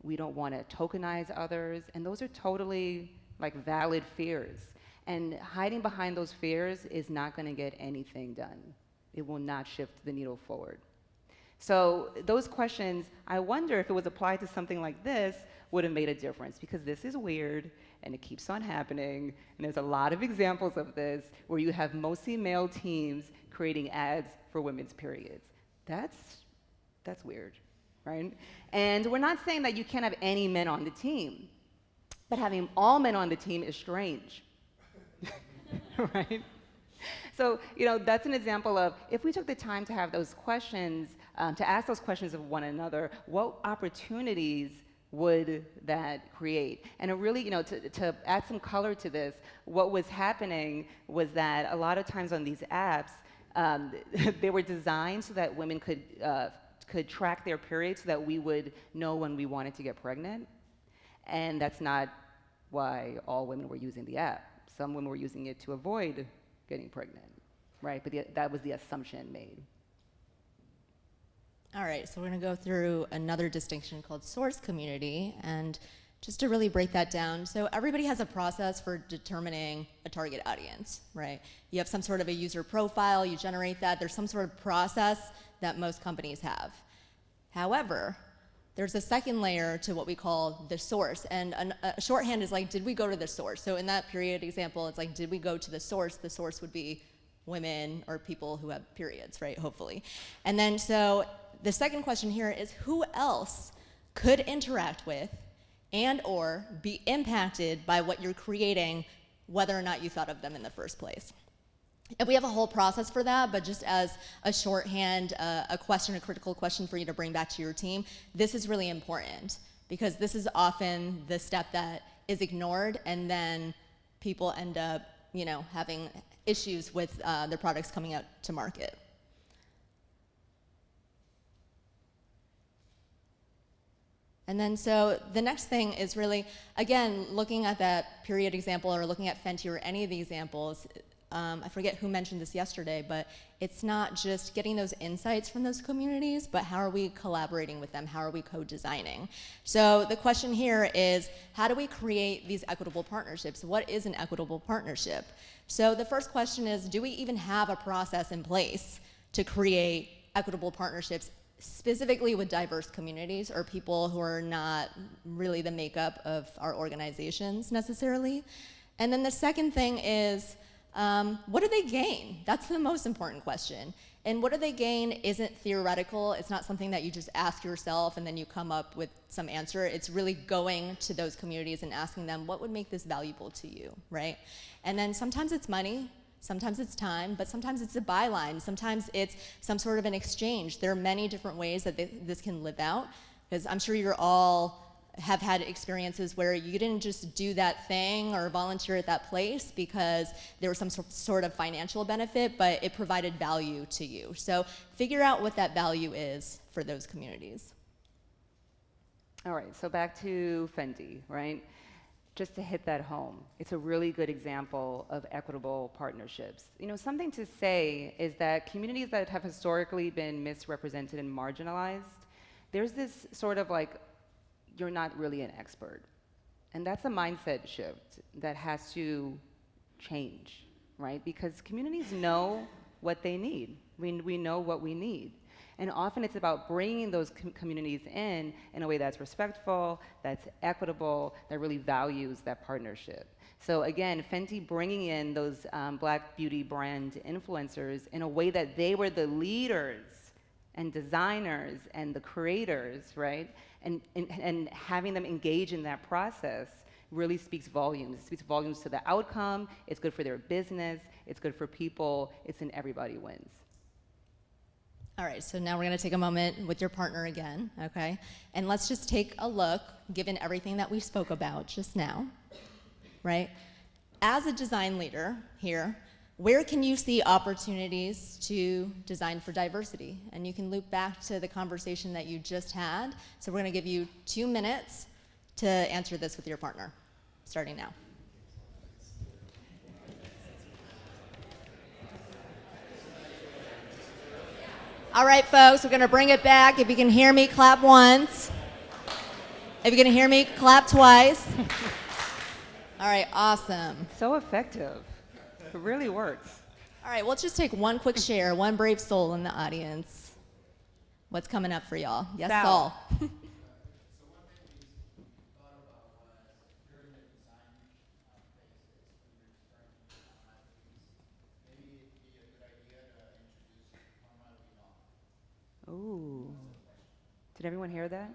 We don't want to tokenize others, and those are totally like valid fears. And hiding behind those fears is not going to get anything done. It will not shift the needle forward. So those questions, I wonder if it was applied to something like this, would have made a difference, because this is weird and it keeps on happening. And there's a lot of examples of this where you have mostly male teams creating ads for women's periods. That's weird, right? And we're not saying that you can't have any men on the team, but having all men on the team is strange, right? So, that's an example of, if we took the time to have those questions, to ask those questions of one another, what opportunities would that create? And it really, to add some color to this, what was happening was that a lot of times on these apps, they were designed so that women could track their periods so that we would know when we wanted to get pregnant. And that's not why all women were using the app. Some women were using it to avoid getting pregnant, right? But that was the assumption made. All right, so we're going to go through another distinction called source community, and just to really break that down, so everybody has a process for determining a target audience, right? You have some sort of a user profile, you generate that, there's some sort of process that most companies have. However, there's a second layer to what we call the source, and a shorthand is like, did we go to the source? So in that period example, it's like, did we go to the source? The source would be women or people who have periods, right, hopefully. And then so the second question here is, who else could interact with and or be impacted by what you're creating, whether or not you thought of them in the first place? And we have a whole process for that, but just as a shorthand, a critical question for you to bring back to your team, this is really important, because this is often the step that is ignored, and then people end up, having issues with their products coming out to market. And then so the next thing is really, again, looking at that period example or looking at Fenty or any of the examples, I forget who mentioned this yesterday, but it's not just getting those insights from those communities, but how are we collaborating with them? How are we co-designing? So the question here is, how do we create these equitable partnerships? What is an equitable partnership? So the first question is, do we even have a process in place to create equitable partnerships, specifically with diverse communities or people who are not really the makeup of our organizations necessarily? And then the second thing is, what do they gain? That's the most important question. And what do they gain isn't theoretical. It's not something that you just ask yourself and then you come up with some answer. It's really going to those communities and asking them, what would make this valuable to you, right? And then sometimes it's money, sometimes it's time, but sometimes it's a byline. Sometimes it's some sort of an exchange. There are many different ways that this can live out, because I'm sure you're all have had experiences where you didn't just do that thing or volunteer at that place because there was some sort of financial benefit, but it provided value to you. So figure out what that value is for those communities. All right, so back to Fenty, right? Just to hit that home, it's a really good example of equitable partnerships. Something to say is that communities that have historically been misrepresented and marginalized, there's this sort of like, you're not really an expert. And that's a mindset shift that has to change, right? Because communities know what they need. We know what we need. And often it's about bringing those communities in a way that's respectful, that's equitable, that really values that partnership. So again, Fenty bringing in those Black beauty brand influencers in a way that they were the leaders and designers and the creators, right? And having them engage in that process really speaks volumes. It speaks volumes to the outcome. It's good for their business. It's good for people. It's in everybody wins. All right, so now we're going to take a moment with your partner again, okay? And let's just take a look, given everything that we spoke about just now, right? As a design leader here, where can you see opportunities to design for diversity? And you can loop back to the conversation that you just had. So we're going to give you 2 minutes to answer this with your partner, starting now. All right, folks, we're going to bring it back. If you can hear me, clap once. If you can hear me, clap twice. All right, awesome. So effective. It really works. All right, well, let's just take one quick share, one brave soul in the audience. What's coming up for y'all? Yes, Sal. Saul. So one thing we thought about was during the design phases, when you're starting to format these, maybe it'd be a good idea to introduce format we know. Ooh. Did everyone hear that?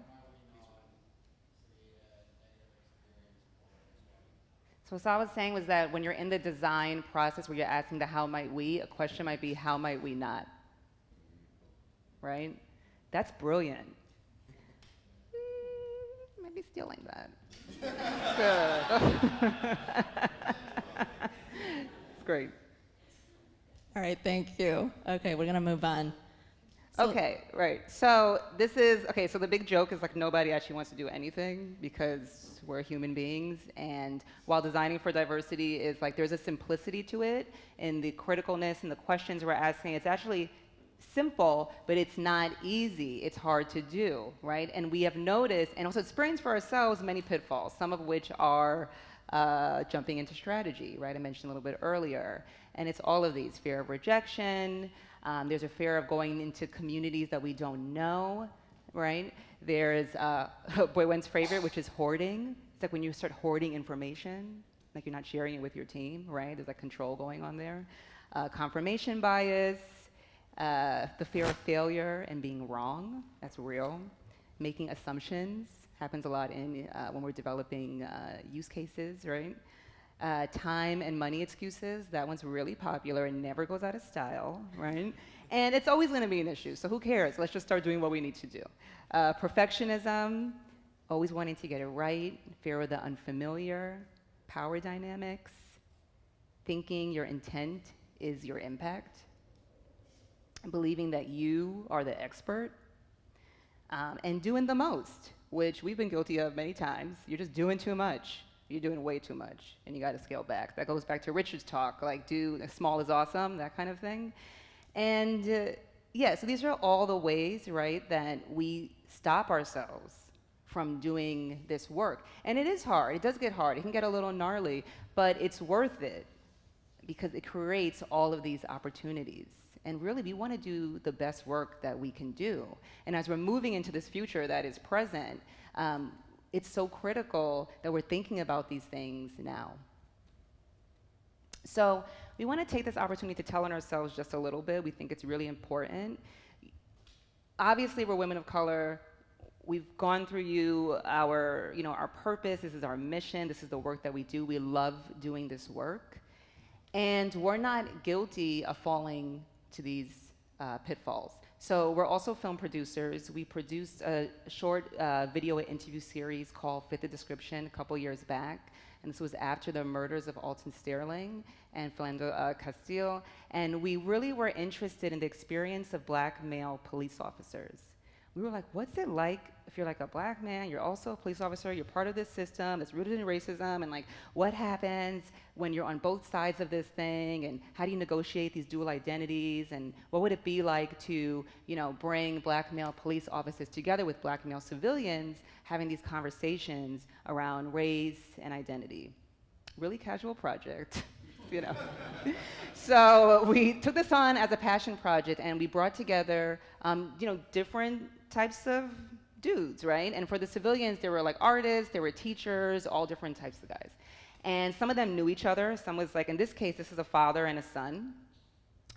So what I was saying was that when you're in the design process where you're asking the how might we, a question might be how might we not? Right? That's brilliant. Might be stealing that. Good. It's great. All right, thank you. Okay, we're gonna move on. So- Okay, right. So this is, okay, so the big joke is like nobody actually wants to do anything because we're human beings. And while designing for diversity is like, there's a simplicity to it and the criticalness and the questions we're asking, it's actually simple, but it's not easy. It's hard to do, right? And we have noticed, and also experienced for ourselves, many pitfalls, some of which are jumping into strategy, right? I mentioned a little bit earlier. And it's all of these, fear of rejection, there's a fear of going into communities that we don't know, right? There's Boyuan's favorite, which is hoarding. It's like when you start hoarding information, like you're not sharing it with your team, right? There's like control going on there. Confirmation bias, the fear of failure and being wrong, that's real. Making assumptions happens a lot in when we're developing use cases, right? Time and money excuses, that one's really popular and never goes out of style, right? And it's always gonna be an issue, so who cares? Let's just start doing what we need to do. Perfectionism, always wanting to get it right, fear of the unfamiliar, power dynamics, thinking your intent is your impact, believing that you are the expert, and doing the most, which we've been guilty of many times. You're just doing too much. You're doing way too much, and you got to scale back. That goes back to Richard's talk, like do small is awesome, that kind of thing. And yeah, so these are all the ways, right, that we stop ourselves from doing this work. And it is hard. It does get hard. It can get a little gnarly, but it's worth it because it creates all of these opportunities. And really, we want to do the best work that we can do. And as we're moving into this future that is present, it's so critical that we're thinking about these things now. So we want to take this opportunity to tell on ourselves just a little bit. We think it's really important. Obviously, we're women of color. We've gone through our purpose. This is our mission. This is the work that we do. We love doing this work. And we're not guilty of falling to these pitfalls. So we're also film producers. We produced a short video interview series called Fit the Description a couple years back. And this was after the murders of Alton Sterling and Philando Castile. And we really were interested in the experience of Black male police officers. We were like, what's it like if you're like a Black man, you're also a police officer, you're part of this system, it's rooted in racism, and like what happens when you're on both sides of this thing, and how do you negotiate these dual identities, and what would it be like to, bring Black male police officers together with Black male civilians, having these conversations around race and identity. Really casual project. So we took this on as a passion project, and we brought together, different types of dudes, right? And for the civilians, there were like artists, there were teachers, all different types of guys. And some of them knew each other. Some was like, in this case, this is a father and a son.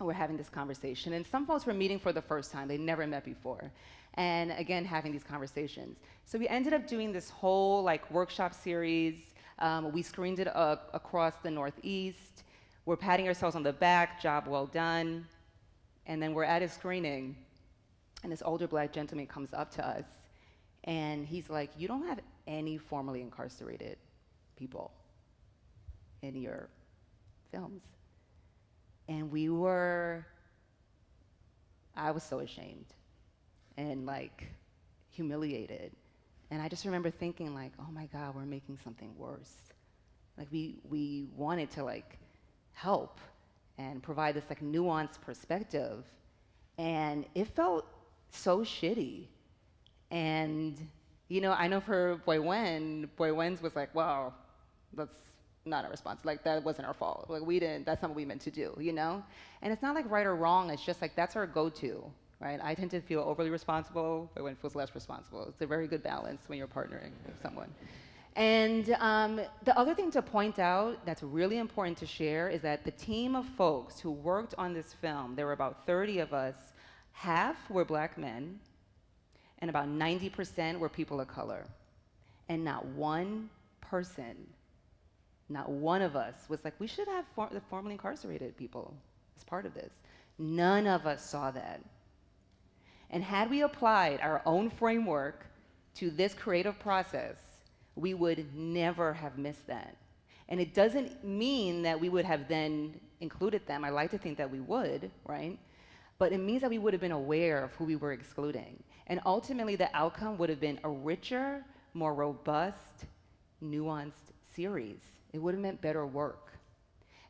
We're having this conversation. And some folks were meeting for the first time. They never met before. And again, having these conversations. So we ended up doing this whole workshop series. We screened it across the Northeast. We're patting ourselves on the back, job well done. And then we're at a screening, and this older Black gentleman comes up to us, and he's like, you don't have any formerly incarcerated people in your films. And I was so ashamed and humiliated. And I just remember thinking oh my God, we're making something worse. We wanted to help and provide this nuanced perspective. And it felt so shitty. And, I know for Boyuan's was wow, that's not our response. That wasn't our fault. That's not what we meant to do, And it's not right or wrong, it's just that's our go-to, right? I tend to feel overly responsible, but when it feels less responsible. It's a very good balance when you're partnering with someone. And the other thing to point out that's really important to share is that the team of folks who worked on this film, there were about 30 of us, half were black men, and about 90% were people of color. And not one person, not one of us was like, we should have the formerly incarcerated people as part of this. None of us saw that. And had we applied our own framework to this creative process, we would never have missed that. And it doesn't mean that we would have then included them. I like to think that we would, right? But it means that we would have been aware of who we were excluding. And ultimately, the outcome would have been a richer, more robust, nuanced series. It would have meant better work.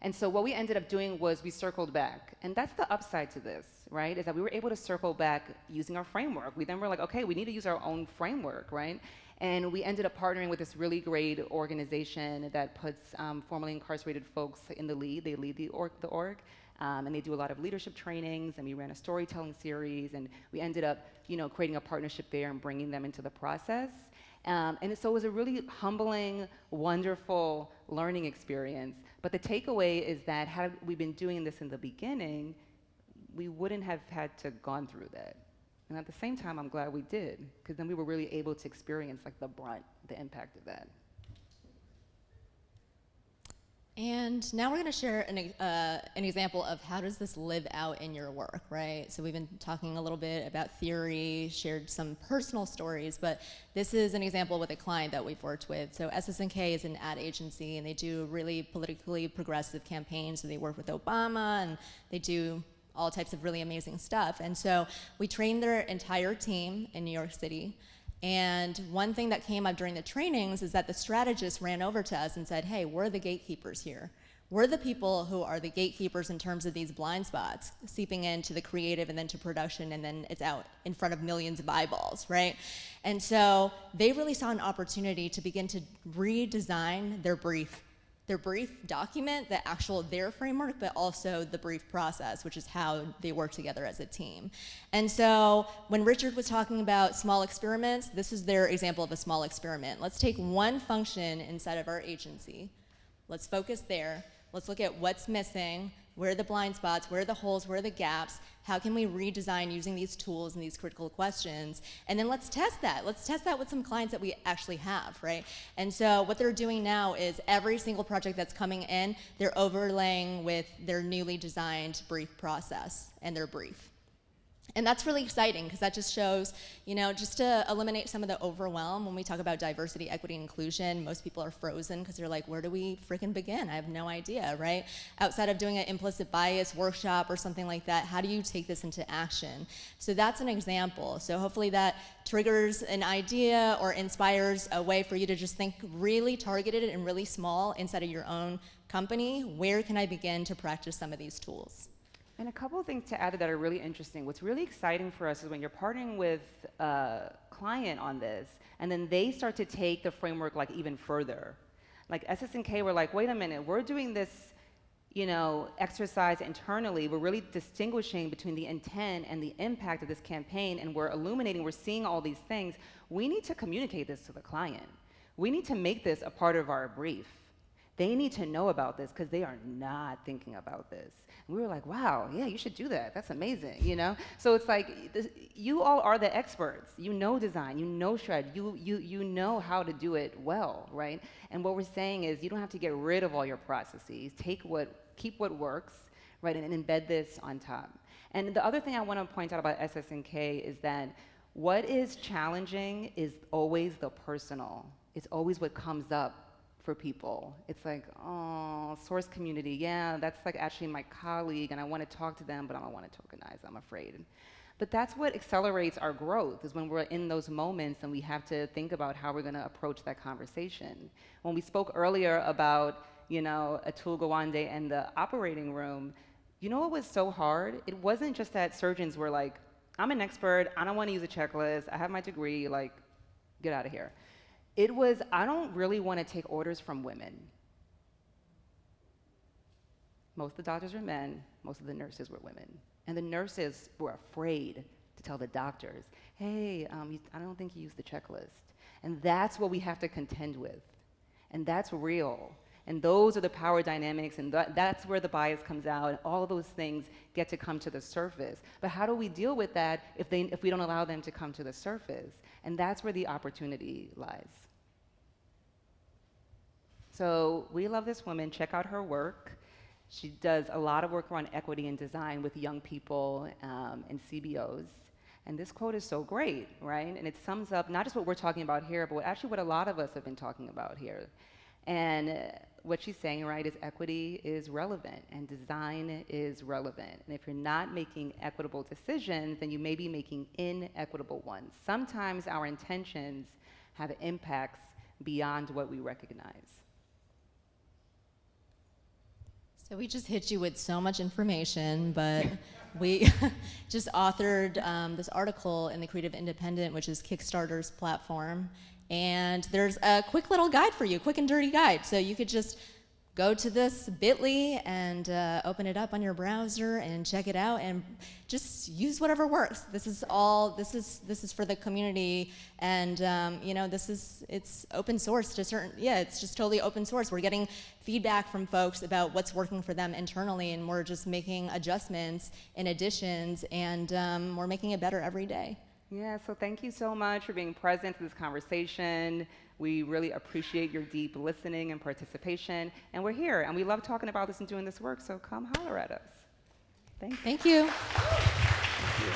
And so what we ended up doing was we circled back. And that's the upside to this, right? Is that we were able to circle back using our framework. We then were like, okay, we need to use our own framework, right? And we ended up partnering with this really great organization that puts formerly incarcerated folks in the lead. They lead the org. And they do a lot of leadership trainings, and we ran a storytelling series, and we ended up, creating a partnership there and bringing them into the process. And so it was a really humbling, wonderful learning experience. But the takeaway is that had we been doing this in the beginning, we wouldn't have had to gone through that. And at the same time, I'm glad we did, because then we were really able to experience like the impact of that. And now we're going to share an example of how does this live out in your work, right? So we've been talking a little bit about theory, shared some personal stories, but this is an example with a client that we've worked with. So SS&K is an ad agency, and they do really politically progressive campaigns. So they work with Obama, and they do all types of really amazing stuff. And so we trained their entire team in New York City. And one thing that came up during the trainings is that the strategist ran over to us and said, hey, we're the gatekeepers here. We're the people who are the gatekeepers in terms of these blind spots, seeping into the creative and then to production, and then it's out in front of millions of eyeballs, right? And so they really saw an opportunity to begin to redesign their brief document, their framework, but also the brief process, which is how they work together as a team. And so when Richard was talking about small experiments, this is their example of a small experiment. Let's take one function inside of our agency. Let's focus there. Let's look at what's missing, where are the blind spots, where are the holes, where are the gaps, how can we redesign using these tools and these critical questions, and then let's test that. Let's test that with some clients that we actually have, right? And so what they're doing now is every single project that's coming in, they're overlaying with their newly designed brief process and their brief. And that's really exciting because that just shows, just to eliminate some of the overwhelm when we talk about diversity, equity, and inclusion, most people are frozen because they're like, where do we freaking begin? I have no idea, right? Outside of doing an implicit bias workshop or something like that, how do you take this into action? So that's an example. So hopefully that triggers an idea or inspires a way for you to just think really targeted and really small inside of your own company. Where can I begin to practice some of these tools? And a couple of things to add that are really interesting. What's really exciting for us is when you're partnering with a client on this, and then they start to take the framework like even further. Like SS&K were like, wait a minute, we're doing this, exercise internally. We're really distinguishing between the intent and the impact of this campaign, and we're illuminating, we're seeing all these things. We need to communicate this to the client. We need to make this a part of our brief. They need to know about this because they are not thinking about this. And we were like, wow, yeah, you should do that. That's amazing, So it's like, you all are the experts. You know design, you know shred, you know how to do it well, right? And what we're saying is you don't have to get rid of all your processes. Keep what works, right, and embed this on top. And the other thing I want to point out about SS&K is that what is challenging is always the personal. It's always what comes up for people. It's like, oh, source community, yeah, that's like actually my colleague and I want to talk to them, but I don't want to tokenize, I'm afraid. But that's what accelerates our growth, is when we're in those moments and we have to think about how we're going to approach that conversation. When we spoke earlier about, Atul Gawande and the operating room, what was so hard? It wasn't just that surgeons were like, I'm an expert, I don't want to use a checklist, I have my degree, like, get out of here. It was, I don't really want to take orders from women. Most of the doctors were men, most of the nurses were women. And the nurses were afraid to tell the doctors, hey, I don't think you used the checklist. And that's what we have to contend with. And that's real. And those are the power dynamics, and that's where the bias comes out, and all of those things get to come to the surface. But how do we deal with that if we don't allow them to come to the surface? And that's where the opportunity lies. So we love this woman. Check out her work. She does a lot of work around equity and design with young people and CBOs. And this quote is so great, right? And it sums up not just what we're talking about here, but actually what a lot of us have been talking about here. And what she's saying, right, is equity is relevant and design is relevant. And if you're not making equitable decisions, then you may be making inequitable ones. Sometimes our intentions have impacts beyond what we recognize. So we just hit you with so much information, but we just authored this article in the Creative Independent, which is Kickstarter's platform. And there's a quick little guide for you, quick and dirty guide. So you could just go to this bit.ly and open it up on your browser and check it out and just use whatever works. This is for the community, and it's open source to it's just totally open source. We're getting feedback from folks about what's working for them internally, and we're just making adjustments and additions, and we're making it better every day. Yeah, so thank you so much for being present in this conversation. We really appreciate your deep listening and participation. And we're here, and we love talking about this and doing this work, so come holler at us. Thanks. Thank you. Thank you.